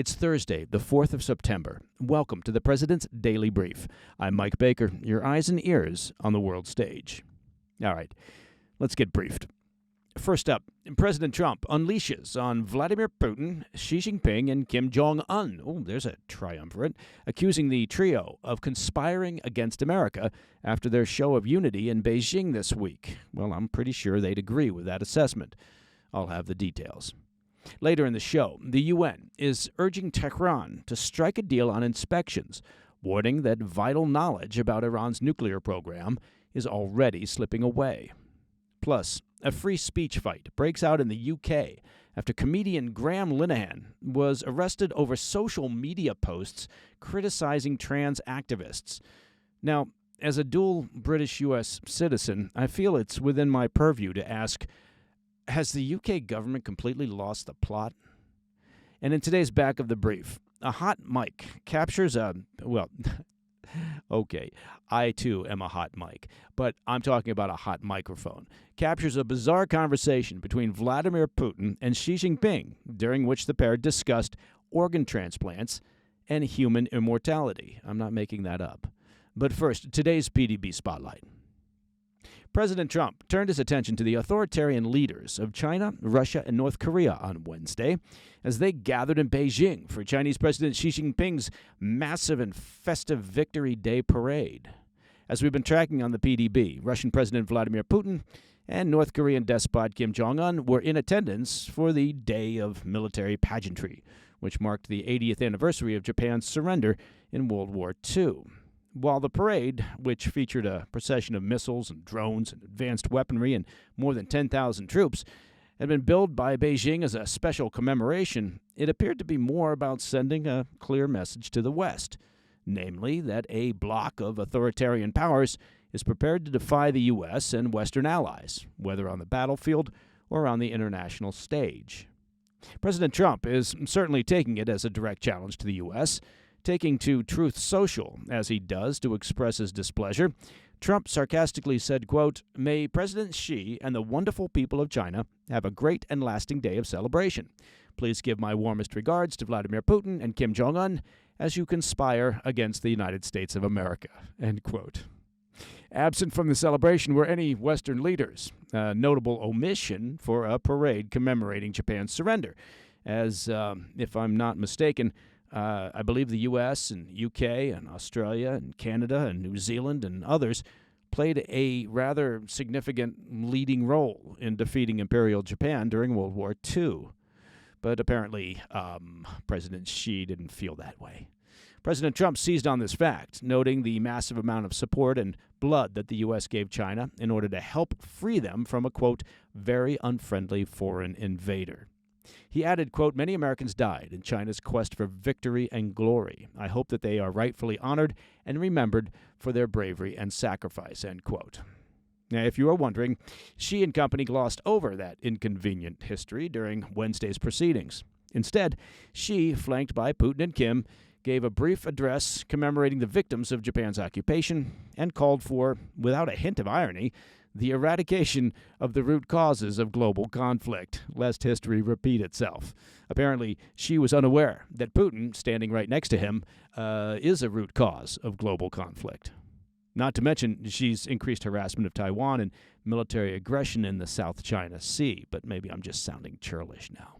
It's Thursday, the 4th of September. Welcome to the President's Daily Brief. I'm Mike Baker, your eyes and ears on the world stage. All right, let's get briefed. First up, President Trump unleashes on Vladimir Putin, Xi Jinping, and Kim Jong Un. Oh, there's a triumvirate, accusing the trio of conspiring against America after their show of unity in Beijing this week. Well, I'm pretty sure they'd agree with that assessment. I'll have the details. Later in the show, the UN is urging Tehran to strike a deal on inspections, warning that vital knowledge about Iran's nuclear program is already slipping away. Plus, a free speech fight breaks out in the UK after comedian Graham Linehan was arrested over social media posts criticizing trans activists. Now, as a dual British-U.S. citizen, I feel it's within my purview to ask, has the UK government completely lost the plot? And in today's back of the brief, a hot mic captures okay, I too am a hot mic, but I'm talking about a hot microphone. Captures a bizarre conversation between Vladimir Putin and Xi Jinping, during which the pair discussed organ transplants and human immortality. I'm not making that up. But first, today's PDB Spotlight. President Trump turned his attention to the authoritarian leaders of China, Russia, and North Korea on Wednesday as they gathered in Beijing for Chinese President Xi Jinping's massive and festive Victory Day parade. As we've been tracking on the PDB, Russian President Vladimir Putin and North Korean despot Kim Jong Un were in attendance for the day of military pageantry, which marked the 80th anniversary of Japan's surrender in World War II. While the parade, which featured a procession of missiles and drones and advanced weaponry and more than 10,000 troops, had been billed by Beijing as a special commemoration, it appeared to be more about sending a clear message to the West, namely that a bloc of authoritarian powers is prepared to defy the U.S. and Western allies, whether on the battlefield or on the international stage. President Trump is certainly taking it as a direct challenge to the U.S., taking to Truth Social, as he does, to express his displeasure. Trump sarcastically said, quote, "May President Xi and the wonderful people of China have a great and lasting day of celebration. Please give my warmest regards to Vladimir Putin and Kim Jong Un as you conspire against the United States of America," end quote. Absent from the celebration were any Western leaders, a notable omission for a parade commemorating Japan's surrender, as, if I'm not mistaken, I believe the U.S. and U.K. and Australia and Canada and New Zealand and others played a rather significant leading role in defeating Imperial Japan during World War II. But apparently, President Xi didn't feel that way. President Trump seized on this fact, noting the massive amount of support and blood that the U.S. gave China in order to help free them from a, quote, very unfriendly foreign invader. He added, quote, "Many Americans died in China's quest for victory and glory. I hope that they are rightfully honored and remembered for their bravery and sacrifice," end quote. Now, if you are wondering, Xi and company glossed over that inconvenient history during Wednesday's proceedings. Instead, Xi, flanked by Putin and Kim, gave a brief address commemorating the victims of Japan's occupation and called for, without a hint of irony, the eradication of the root causes of global conflict, lest history repeat itself. Apparently, Xi was unaware that Putin, standing right next to him, is a root cause of global conflict. Not to mention Xi's increased harassment of Taiwan and military aggression in the South China Sea, but maybe I'm just sounding churlish now.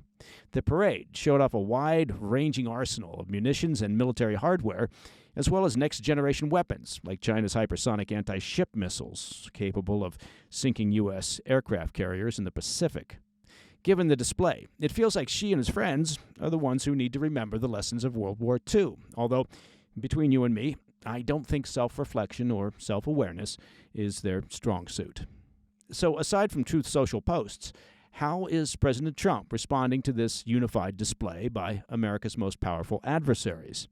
The parade showed off a wide-ranging arsenal of munitions and military hardware, as well as next-generation weapons, like China's hypersonic anti-ship missiles, capable of sinking U.S. aircraft carriers in the Pacific. Given the display, it feels like Xi and his friends are the ones who need to remember the lessons of World War II, although, between you and me, I don't think self-reflection or self-awareness is their strong suit. So, aside from Truth Social posts, how is President Trump responding to this unified display by America's most powerful adversaries?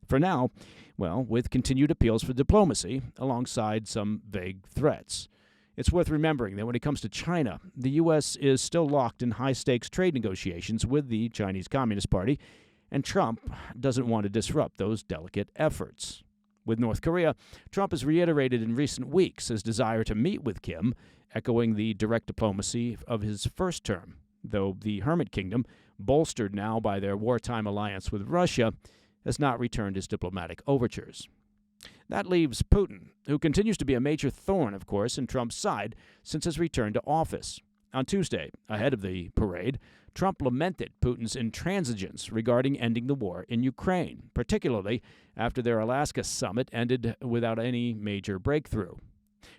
For now, well, with continued appeals for diplomacy alongside some vague threats. It's worth remembering that when it comes to China, the U.S. is still locked in high-stakes trade negotiations with the Chinese Communist Party, and Trump doesn't want to disrupt those delicate efforts. With North Korea, Trump has reiterated in recent weeks his desire to meet with Kim, echoing the direct diplomacy of his first term, though the Hermit Kingdom bolstered now by their wartime alliance with Russia, has not returned his diplomatic overtures. That leaves Putin, who continues to be a major thorn, of course, in Trump's side since his return to office. On Tuesday, ahead of the parade, Trump lamented Putin's intransigence regarding ending the war in Ukraine, particularly after their Alaska summit ended without any major breakthrough.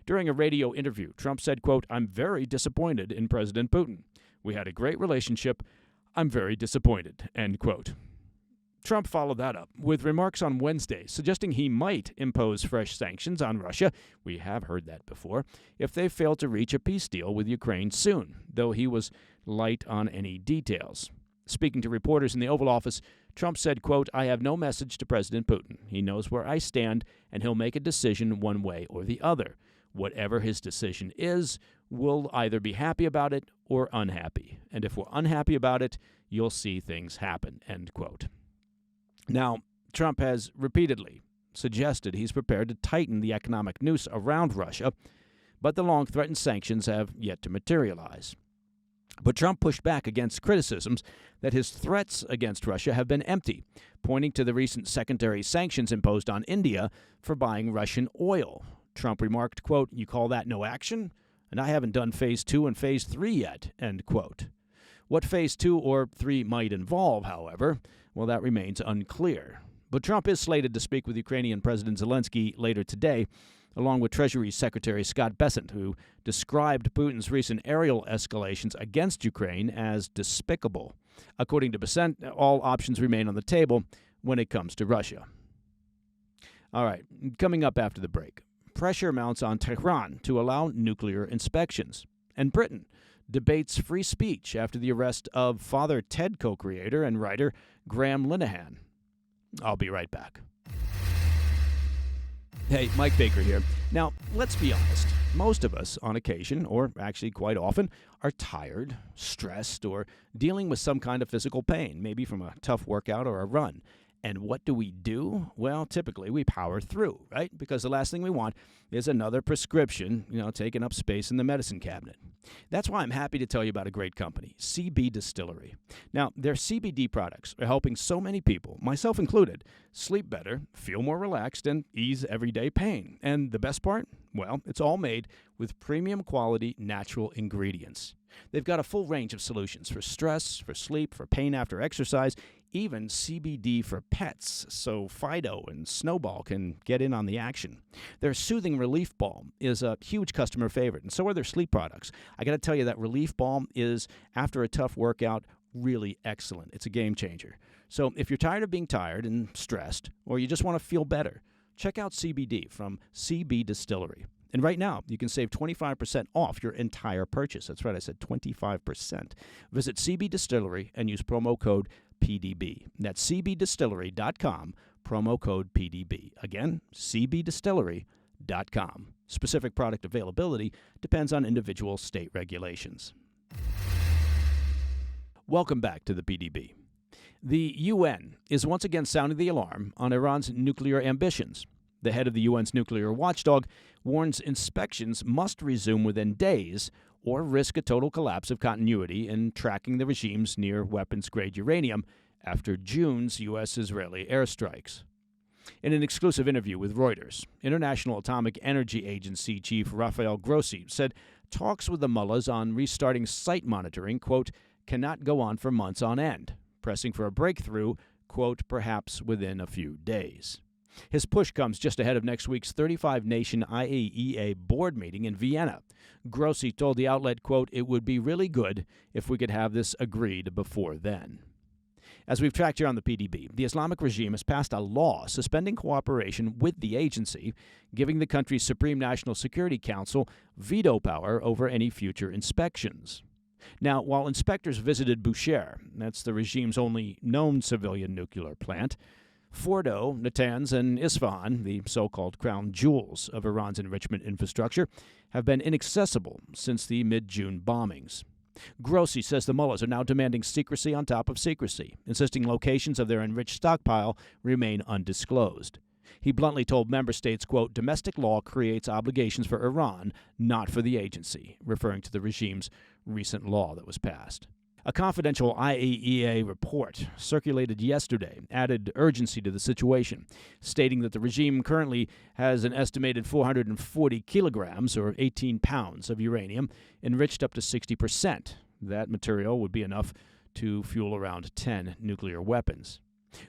During a radio interview, Trump said, quote, "I'm very disappointed in President Putin. We had a great relationship. I'm very disappointed," end quote. Trump followed that up with remarks on Wednesday suggesting he might impose fresh sanctions on Russia, we have heard that before, if they fail to reach a peace deal with Ukraine soon, though he was light on any details. Speaking to reporters in the Oval Office, Trump said, quote, "I have no message to President Putin. He knows where I stand, and he'll make a decision one way or the other. Whatever his decision is, we'll either be happy about it or unhappy. And if we're unhappy about it, you'll see things happen," end quote. Now, Trump has repeatedly suggested he's prepared to tighten the economic noose around Russia, but the long-threatened sanctions have yet to materialize. But Trump pushed back against criticisms that his threats against Russia have been empty, pointing to the recent secondary sanctions imposed on India for buying Russian oil. Trump remarked, quote, "You call that no action? And I haven't done Phase 2 and Phase 3 yet," end quote. What Phase 2 or 3 might involve, however, well, that remains unclear. But Trump is slated to speak with Ukrainian President Zelensky later today, along with Treasury Secretary Scott Bessent, who described Putin's recent aerial escalations against Ukraine as despicable. According to Bessent, all options remain on the table when it comes to Russia. All right, coming up after the break, pressure mounts on Tehran to allow nuclear inspections. And Britain debates free speech after the arrest of Father Ted co-creator and writer Graham Linehan. I'll be right back. Hey, Mike Baker here. Now, let's be honest. Most of us, on occasion, or actually quite often, are tired, stressed, or dealing with some kind of physical pain, maybe from a tough workout or a run. And what do? Well, typically we power through, right? Because the last thing we want is another prescription, taking up space in the medicine cabinet. That's why I'm happy to tell you about a great company, CB Distillery. Now, their CBD products are helping so many people, myself included, sleep better, feel more relaxed, and ease everyday pain. And the best part? Well, it's all made with premium quality natural ingredients. They've got a full range of solutions for stress, for sleep, for pain after exercise, even CBD for pets, so Fido and Snowball can get in on the action. Their Soothing Relief Balm is a huge customer favorite, and so are their sleep products. I got to tell you that Relief Balm is, after a tough workout, really excellent. It's a game changer. So if you're tired of being tired and stressed, or you just want to feel better, check out CBD from CB Distillery. And right now, you can save 25% off your entire purchase. That's right, I said 25%. Visit CB Distillery and use promo code PDB. That's cbdistillery.com, promo code PDB. Again, cbdistillery.com. Specific product availability depends on individual state regulations. Welcome back to the PDB. The UN is once again sounding the alarm on Iran's nuclear ambitions. The head of the UN's nuclear watchdog warns inspections must resume within days or risk a total collapse of continuity in tracking the regime's near weapons-grade uranium after June's U.S.-Israeli airstrikes. In an exclusive interview with Reuters, International Atomic Energy Agency Chief Rafael Grossi said talks with the mullahs on restarting site monitoring, quote, cannot go on for months on end, pressing for a breakthrough, quote, perhaps within a few days. His push comes just ahead of next week's 35-nation IAEA board meeting in Vienna. Grossi told the outlet, quote, it would be really good if we could have this agreed before then. As we've tracked here on the PDB, the Islamic regime has passed a law suspending cooperation with the agency, giving the country's Supreme National Security Council veto power over any future inspections. Now, while inspectors visited Bushehr, that's the regime's only known civilian nuclear plant, Fordo, Natanz, and Isfahan, the so-called crown jewels of Iran's enrichment infrastructure, have been inaccessible since the mid-June bombings. Grossi says the mullahs are now demanding secrecy on top of secrecy, insisting locations of their enriched stockpile remain undisclosed. He bluntly told member states, quote, domestic law creates obligations for Iran, not for the agency, referring to the regime's recent law that was passed. A confidential IAEA report circulated yesterday added urgency to the situation, stating that the regime currently has an estimated 440 kilograms, or 18 pounds, of uranium enriched up to 60%. That material would be enough to fuel around 10 nuclear weapons.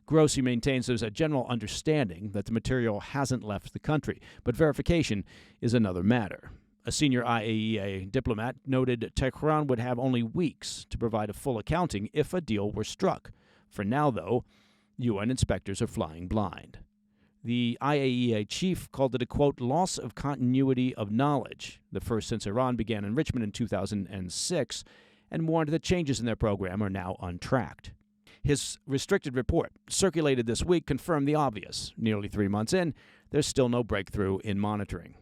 Grossi maintains there's a general understanding that the material hasn't left the country, but verification is another matter. A senior IAEA diplomat noted Tehran would have only weeks to provide a full accounting if a deal were struck. For now, though, UN inspectors are flying blind. The IAEA chief called it a, quote, loss of continuity of knowledge, the first since Iran began enrichment in 2006, and warned that changes in their program are now untracked. His restricted report, circulated this week, confirmed the obvious. Nearly 3 months in, there's still no breakthrough in monitoring.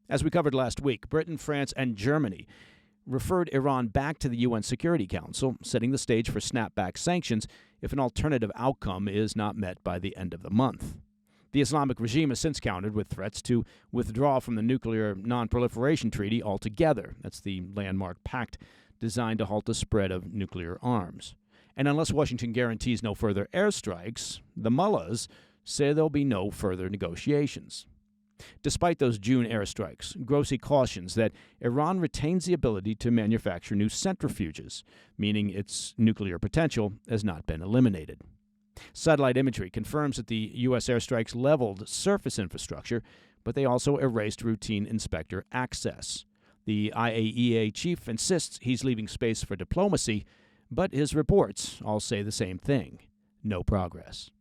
As we covered last week, Britain, France, and Germany referred Iran back to the UN Security Council, setting the stage for snapback sanctions if an alternative outcome is not met by the end of the month. The Islamic regime has since countered with threats to withdraw from the Nuclear Non-Proliferation Treaty altogether. That's the landmark pact designed to halt the spread of nuclear arms. And unless Washington guarantees no further airstrikes, the mullahs say there'll be no further negotiations. Despite those June airstrikes, Grossi cautions that Iran retains the ability to manufacture new centrifuges, meaning its nuclear potential has not been eliminated. Satellite imagery confirms that the U.S. airstrikes leveled surface infrastructure, but they also erased routine inspector access. The IAEA chief insists he's leaving space for diplomacy, but his reports all say the same thing: no progress.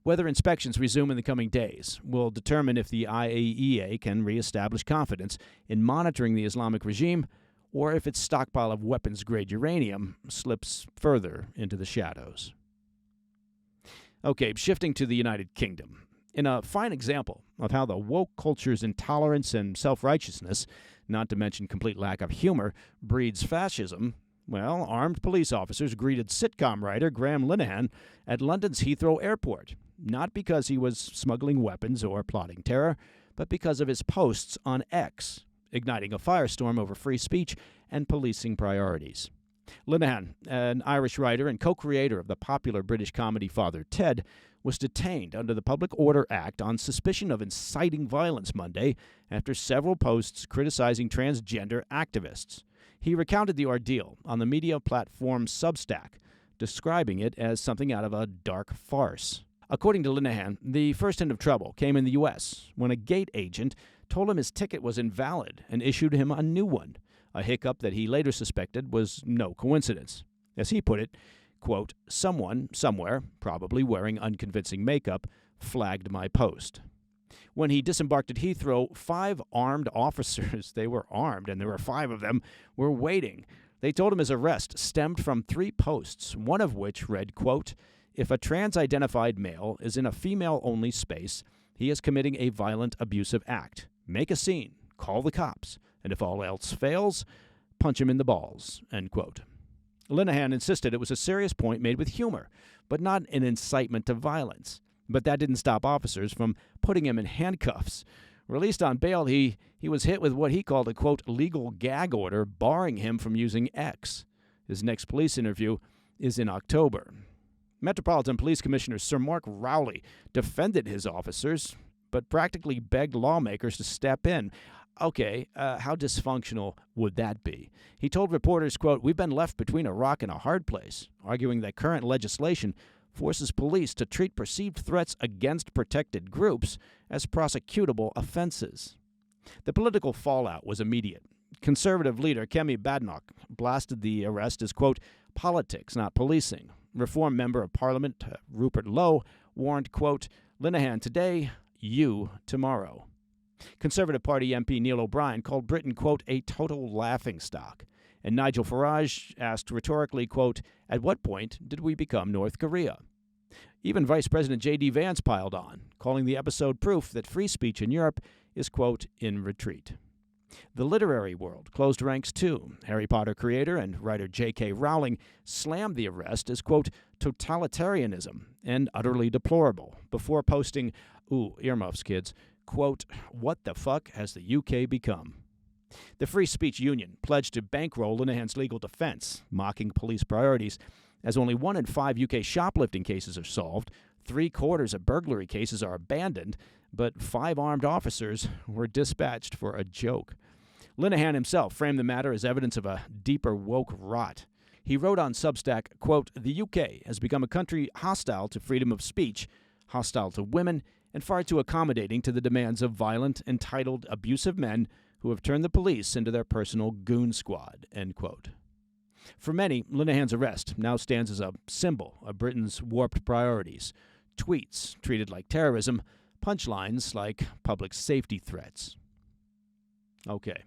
Whether inspections resume in the coming days will determine if the IAEA can reestablish confidence in monitoring the Islamic regime, or if its stockpile of weapons-grade uranium slips further into the shadows. Okay, shifting to the United Kingdom. In a fine example of how the woke culture's intolerance and self-righteousness, not to mention complete lack of humor, breeds fascism, well, armed police officers greeted sitcom writer Graham Linehan at London's Heathrow Airport, not because he was smuggling weapons or plotting terror, but because of his posts on X, igniting a firestorm over free speech and policing priorities. Linehan, an Irish writer and co-creator of the popular British comedy Father Ted, was detained under the Public Order Act on suspicion of inciting violence Monday after several posts criticizing transgender activists. He recounted the ordeal on the media platform Substack, describing it as something out of a dark farce. According to Linehan, the first hint of trouble came in the U.S. when a gate agent told him his ticket was invalid and issued him a new one, a hiccup that he later suspected was no coincidence. As he put it, quote, someone, somewhere, probably wearing unconvincing makeup, flagged my post. When he disembarked at Heathrow, 5 armed officers, they were armed and there were 5 of them, were waiting. They told him his arrest stemmed from 3 posts, one of which read, quote, if a trans-identified male is in a female-only space, he is committing a violent, abusive act. Make a scene, call the cops, and if all else fails, punch him in the balls, end quote. Linehan insisted it was a serious point made with humor, but not an incitement to violence. But that didn't stop officers from putting him in handcuffs. Released on bail, he was hit with what he called a, quote, legal gag order barring him from using X. His next police interview is in October. Metropolitan Police Commissioner Sir Mark Rowley defended his officers, but practically begged lawmakers to step in. Okay, how dysfunctional would that be? He told reporters, quote, we've been left between a rock and a hard place, arguing that current legislation forces police to treat perceived threats against protected groups as prosecutable offenses. The political fallout was immediate. Conservative leader Kemi Badenoch blasted the arrest as, quote, politics, not policing. Reform Member of Parliament Rupert Lowe warned, quote, Linehan today, you tomorrow. Conservative Party MP Neil O'Brien called Britain, quote, a total laughingstock. And Nigel Farage asked rhetorically, quote, at what point did we become North Korea? Even Vice President J.D. Vance piled on, calling the episode proof that free speech in Europe is, quote, in retreat. The literary world closed ranks too. Harry Potter creator and writer J.K. Rowling slammed the arrest as, quote, totalitarianism and utterly deplorable, before posting, earmuffs, kids, quote, what the fuck has the UK become? The Free Speech Union pledged to bankroll Linehan's legal defense, mocking police priorities, as only 1 in 5 UK shoplifting cases are solved, 3/4 of burglary cases are abandoned, but 5 armed officers were dispatched for a joke. Linehan himself framed the matter as evidence of a deeper woke rot. He wrote on Substack, quote, "The UK has become a country hostile to freedom of speech, hostile to women, and far too accommodating to the demands of violent, entitled, abusive men who have turned the police into their personal goon squad," end quote. For many, Linehan's arrest now stands as a symbol of Britain's warped priorities. Tweets treated like terrorism, punchlines like public safety threats. Okay.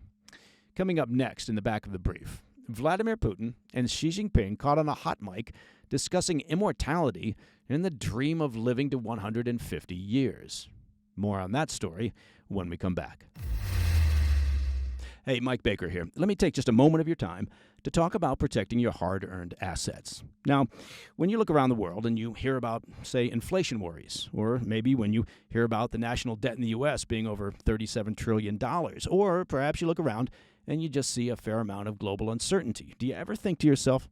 Coming up next in the back of the brief, Vladimir Putin and Xi Jinping caught on a hot mic discussing immortality and the dream of living to 150 years. More on that story when we come back. Hey, Mike Baker here. Let me take just a moment of your time to talk about protecting your hard-earned assets. Now, when you look around the world and you hear about, say, inflation worries, or maybe when you hear about the national debt in the U.S. being over $37 trillion, or perhaps you look around and you just see a fair amount of global uncertainty, do you ever think to yourself,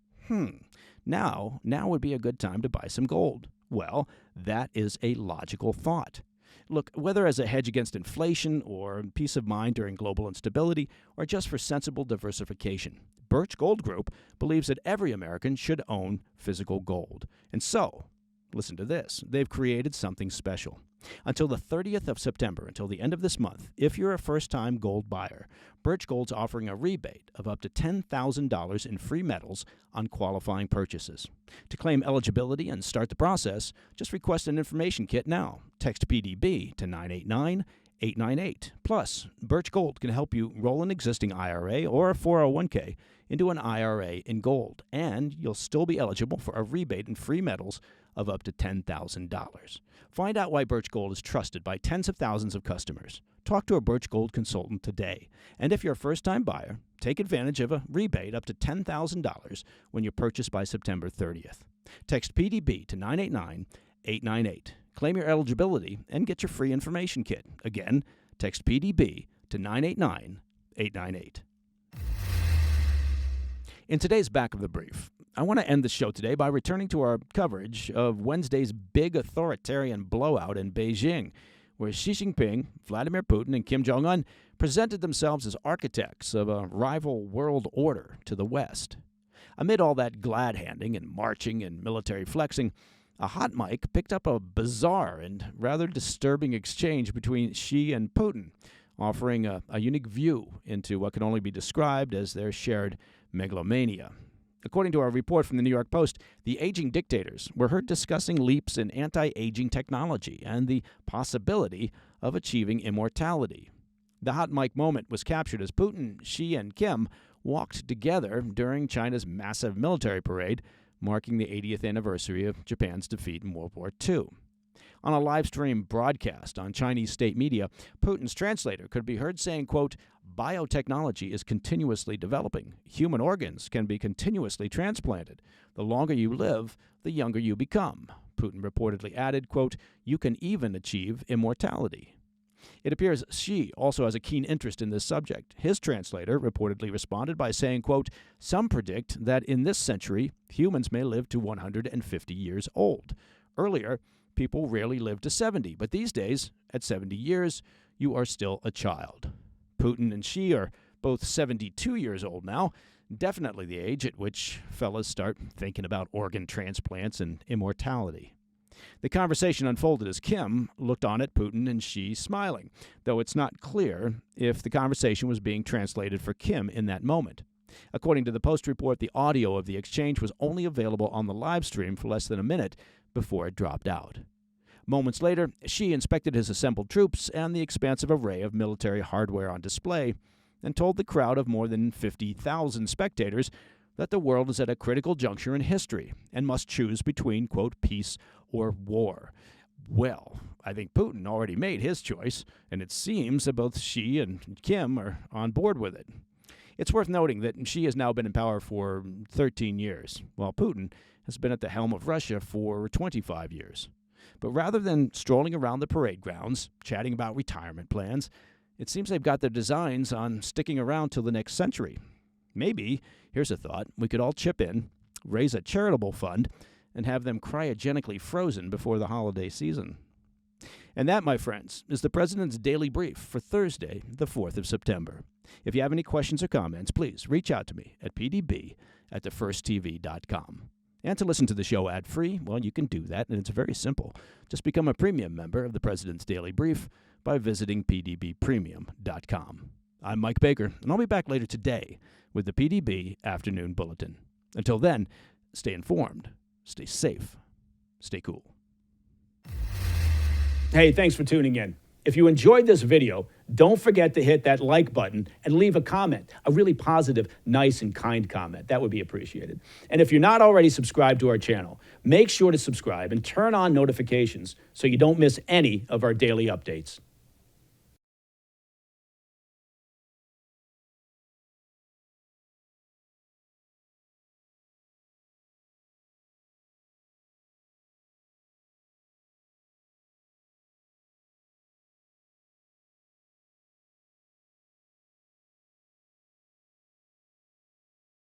now would be a good time to buy some gold? Well, that is a logical thought. Look, whether as a hedge against inflation or peace of mind during global instability or just for sensible diversification, Birch Gold Group believes that every American should own physical gold. And so, listen to this, they've created something special. Until the 30th of September, until the end of this month, if you're a first-time gold buyer, Birch Gold's offering a rebate of up to $10,000 in free metals on qualifying purchases. To claim eligibility and start the process, just request an information kit now. Text PDB to 989-898. Plus, Birch Gold can help you roll an existing IRA or a 401k into an IRA in gold, and you'll still be eligible for a rebate in free metals of up to $10,000. Find out why Birch Gold is trusted by tens of thousands of customers. Talk to a Birch Gold consultant today. And if you're a first-time buyer, take advantage of a rebate up to $10,000 when you purchase by September 30th. Text PDB to 989-898. Claim your eligibility and get your free information kit. Again, text PDB to 989-898. In today's Back of the Brief, I want to end the show today by returning to our coverage of Wednesday's big authoritarian blowout in Beijing, where Xi Jinping, Vladimir Putin, and Kim Jong Un presented themselves as architects of a rival world order to the West. Amid all that glad-handing and marching and military flexing, a hot mic picked up a bizarre and rather disturbing exchange between Xi and Putin, offering a unique view into what can only be described as their shared megalomania. According to our report from the New York Post, the aging dictators were heard discussing leaps in anti-aging technology and the possibility of achieving immortality. The hot mic moment was captured as Putin, Xi, and Kim walked together during China's massive military parade, marking the 80th anniversary of Japan's defeat in World War II. On a live-stream broadcast on Chinese state media, Putin's translator could be heard saying, quote, "Biotechnology is continuously developing. Human organs can be continuously transplanted. The longer you live, the younger you become." Putin reportedly added, quote, "You can even achieve immortality." It appears Xi also has a keen interest in this subject. His translator reportedly responded by saying, quote, "Some predict that in this century, humans may live to 150 years old. Earlier, people rarely lived to 70, but these days, at 70 years, you are still a child." Putin and Xi are both 72 years old now, definitely the age at which fellas start thinking about organ transplants and immortality. The conversation unfolded as Kim looked on at Putin and Xi smiling, though it's not clear if the conversation was being translated for Kim in that moment. According to the Post report, the audio of the exchange was only available on the live stream for less than a minute before it dropped out. Moments later, Xi inspected his assembled troops and the expansive array of military hardware on display and told the crowd of more than 50,000 spectators that the world is at a critical juncture in history and must choose between, quote, peace or war. Well, I think Putin already made his choice, and it seems that both Xi and Kim are on board with it. It's worth noting that Xi has now been in power for 13 years, while Putin has been at the helm of Russia for 25 years. But rather than strolling around the parade grounds, chatting about retirement plans, It seems they've got their designs on sticking around till the next century. Maybe, here's a thought, we could all chip in, raise a charitable fund, and have them cryogenically frozen before the holiday season. And that, my friends, is the President's Daily Brief for Thursday, the 4th of September. If you have any questions or comments, please reach out to me at pdb@thefirsttv.com. And to listen to the show ad-free, well, you can do that, and it's very simple. Just become a premium member of the President's Daily Brief by visiting pdbpremium.com. I'm Mike Baker, and I'll be back later today with the PDB Afternoon Bulletin. Until then, stay informed, stay safe, stay cool. Hey, thanks for tuning in. If you enjoyed this video, don't forget to hit that like button and leave a comment, a really positive, nice, and kind comment. That would be appreciated. And if you're not already subscribed to our channel, make sure to subscribe and turn on notifications so you don't miss any of our daily updates.